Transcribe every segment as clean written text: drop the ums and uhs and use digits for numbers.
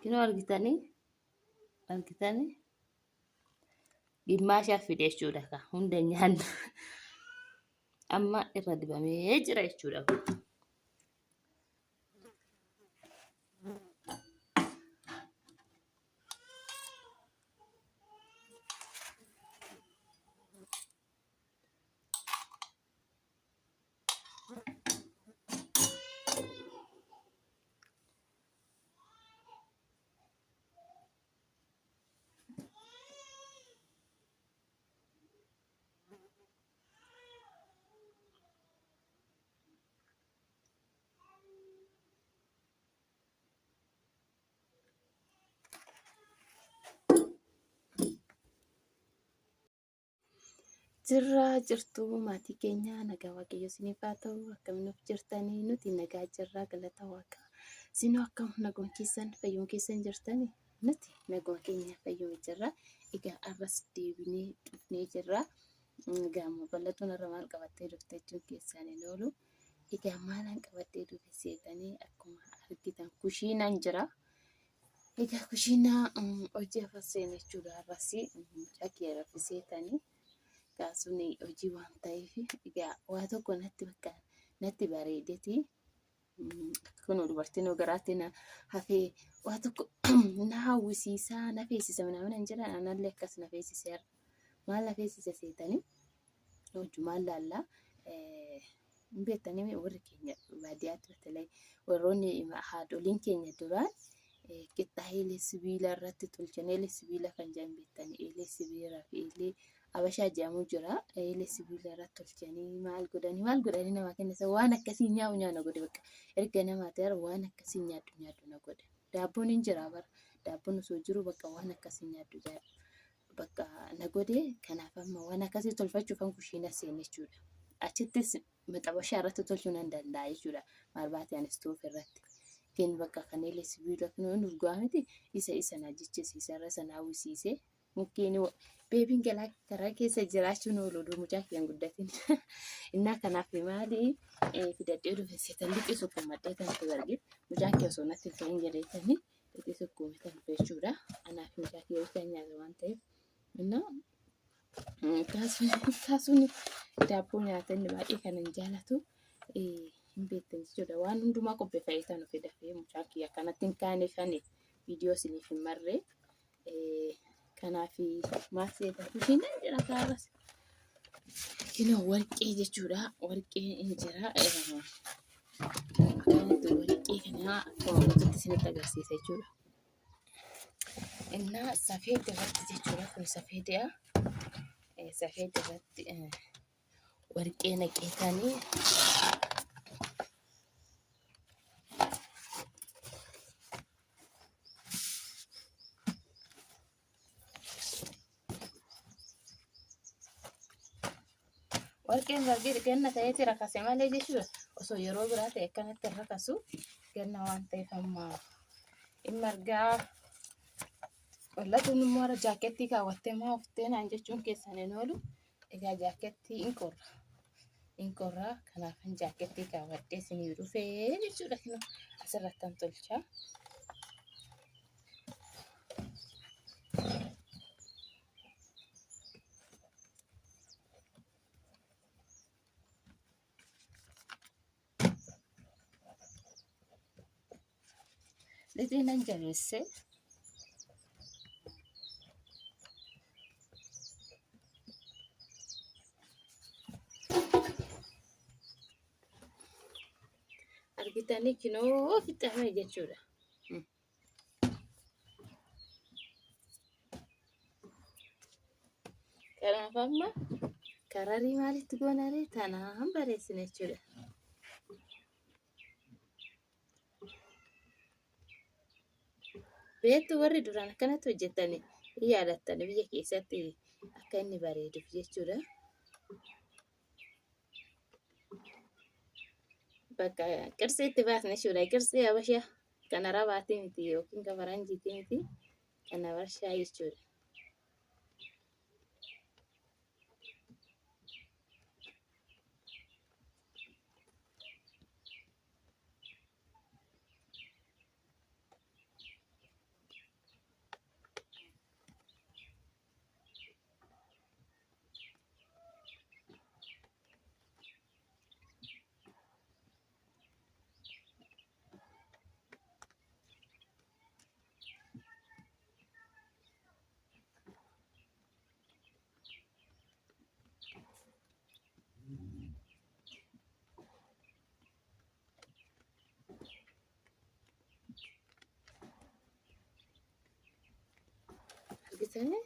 Kinoo argitanii gimmaashaaf fide jechuudha ka hunda nyaannu amma irra dibamee jira jechuudha. Jirtuu maatii keenya nagaa waaqayyo isiniif haa ta'u akkam nuuf jirtanii nuti nagaa jirraa galata waaqa isinoo akkam nagoon keessan fayyuun keessan jirtanii nuti nagaa keenya fayyuun jirra. Egaa arras deebinee dhufnee jirra. Gaamma bal'atuun irra maal qabattee dhufte jechuun keessaan hin oolu. Egaa maalaan qabattee dhufe seetanii akkuma argitan kushiinaan jira. Egaa kushiinaa hojii afur seene jechuudha arras mucaa raffiseetanii. Kaasuun hojii waan ta'eef egaa waa tokko natti bareedeti kun dubartiin garaatti na hafee waa tokko na hawwisiisaa na feesisa mana jira anallee akkas na feesiseera maal na feesisa seetanii hojumaan laallaa beektanii warri keenya baadiyyaatti batalee warroonni haadholiin keenya duraan qixxaa eelee sibiila irratti tolchan eelee sibiila kan jedhan beektanii eelee sibiilaa fi eelee abashaa jedhamu jira. Eelee sibiila irratti tolchanii maal godhanii nama kennisan waan akkasii nyaanna godhe bakka erga namaati waan akkasii nyaaddu na godhe. Daabboon hin jira bara daabboon osoo jiru bakka waan akkasii nyaaddu bakka na godhe kanaaf amma waan akkasii tolfachuuf kan kushiina seenne jechuudha. Achittis maxabashaa irratti tolchuu nan danda'a jechuudha. Maal baatee anis tuuf irratti. Kenni bakka kan eelee sibiila kun dhugaa miti isa na jechisiisa irra sana hawwisiisee mukkeen beebiin galaa karaa keessa jiraachuun oolu mucaa kiyyan guddatin. Innaa kanaaf maali fidadhee dhufe seetan liqii sukkuumadhee kan itti arginu mucaa kiyya osoo natti hin ta'in jedheetanii liqii sukkuumee kan jechuudha. Anaaf mucaa kiyya hojii nyaata waan ta'eef kaasuun daabboo nyaata inni baay'ee kan hin jaalatu hin beektan jechuudha. Waan hundumaa qopheeffamee tan dhufe dafee mucaa kiyya kanatti hin kaaneeffanne viidiyoo isiniif hin marree. Kanaaf maal seetan kushiinaan jira kaarras. Kinoo warqee jechuudha. Warqee hin jira. Warqee kana akkuma isinitti agarsiisa jechuudha. Innaa safeeda irratti jechuudha kun safeedaa. Safeeda irratti warqee naqeetanii warqeen bargee ganna ta'eeti rakase malee jechuudha. Osoo yeroo biraa ta'e akkanatti rakasu ganna waan ta'eef amma inni argaa wallatuun immoo jaakettii kaawwattee maa oftee naan jechuun keessan hin oolu. Egaa jaakettii hin qorraa kanaaf jaakettii kaawwadhee isinii dhufee jechuudha. Kinoo asirratti an tolchaa. Lixiinan jabeesse argitanii kinoo fixame jechuudha. Kanaaf amma kararii maalitti goonaree tanaan bareessine jechuudha. Beektu warri duraan akkanatti hojjetanii yaadattanii biyya keessatti akka inni bareeduuf jechuudha. Bakka qirsii itti baasne jechuudha. Qirsii habashaa kan arabaatii miti yookiin kan faranjiitii miti kan habashaa jechuudha. argitanii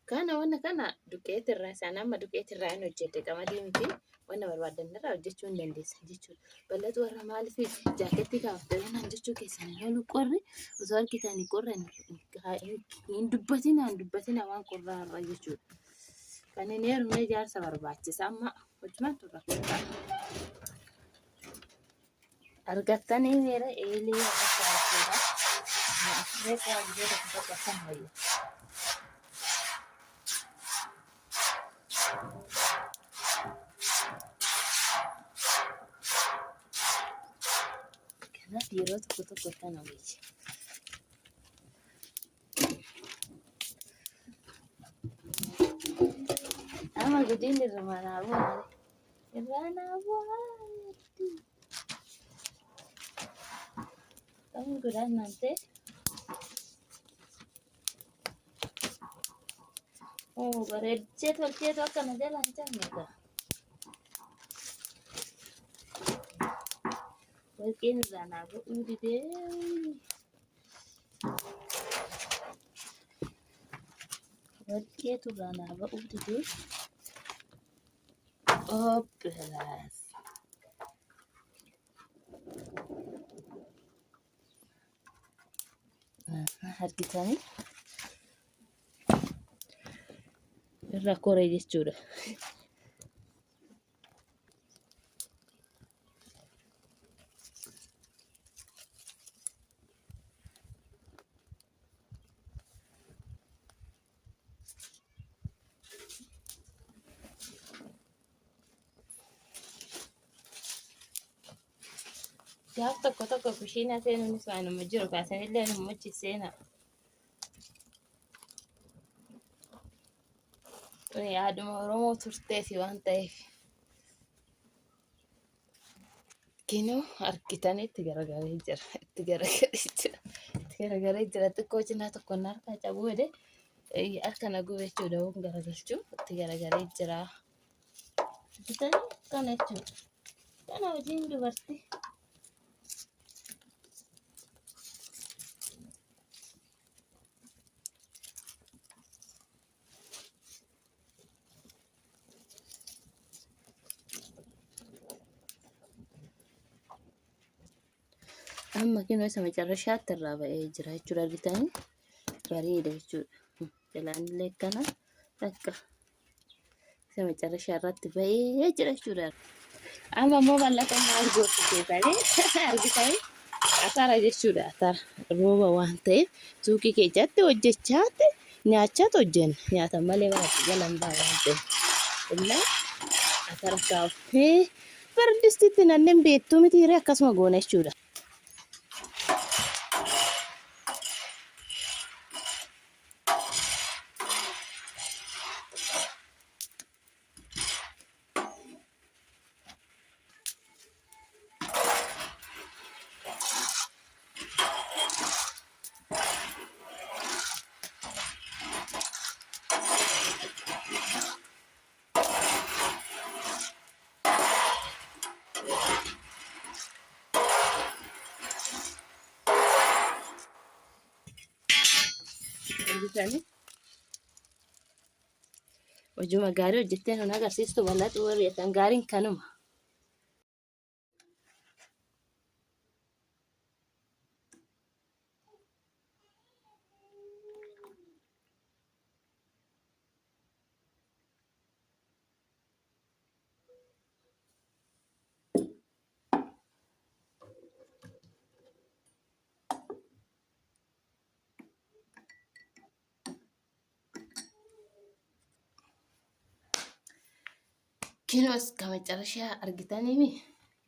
kana wanna kana duqeetirraa isaan amma duqeetirraa hin hojjette qamadii miti wanna barbaadanirraa hojjechuu hin dandeessan jechuudha. Bal'atu warra maaliif jaaketti kaaftan jechuu keessan lolu qorri osoo argitanii qorra hin dubbatina waan qorraa irra jechuudha. Kan inni heerumee ijaarsa barbaachisa amma hojimaan turre argattanii meera eelii irratti reessa hojii tokko kan wayya. Kanaaf yeroo tokko kana wayya. Ama gudiin irra manaa bu'aati. Kamu gudaan nante. Oh, bareechee tolcheetu akkana jalaan jaalladha. Warqeen irraa naa bu'uu didee. Warqeetu irraa naa bu'uu didee. Oppilaas. Argitanii irra koree jechuudha. Gaaf tokko kushiina seenuunis waanuma jiru kaasanillee numuchi seena. Yaaduma Oromoo turteefi waan ta'eef. Kinoo argitanii itti garagaree jira. Itti garagaree jira. Xiqqoo cinaa tokko harkaa cabuu jedhee harka na gube jechuudha waan garagalchuu itti garagaree jira. Argitanii kana jechuudha. Kana hojiin dubartii. Amma kinoo isa macarrashaatti irraa ba'ee jira jechuudha argitanii bareeda jechuudha. Jalaanillee kana akka isa macarrashaa irratti ba'ee jira jechuudha. Amma immoo mallattoo maal gooti keessanii argitanii atara jechuudha. Atara rooba waan ta'eef suuqii keessatti hojjechaatti nyaachaatu hojjenna. Nyaata malee baatu galan ba'a waan ta'eef. Illaa atara kaafee bardistitti nanneen beektuu miti hiree akkasuma goona jechuudha. Argitanii hojuma gaarii hojjettee nun agarsiistu bal'atu warri kan gaariin kanuma. Kinos ከመጨረሻ argitanii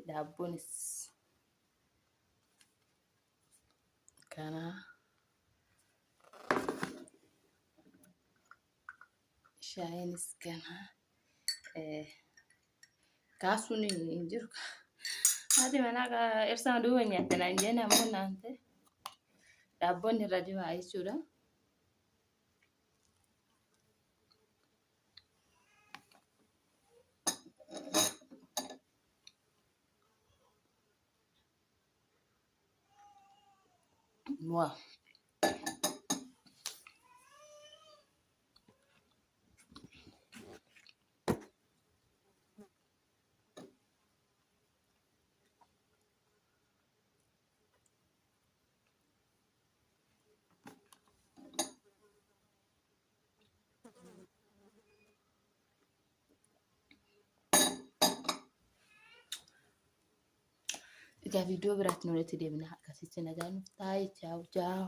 daabbonis kana shaayinis kana kaasuun hin jiru. Haati manaa ersaan duuba nyaattan hin jenne ammoo naante daabboon irra dibaa jechuudha. Wow. Egaa viidiyoo biraatti nuti deemna akkasitti nagaan nuuf taa'e. Chaawu chaawu.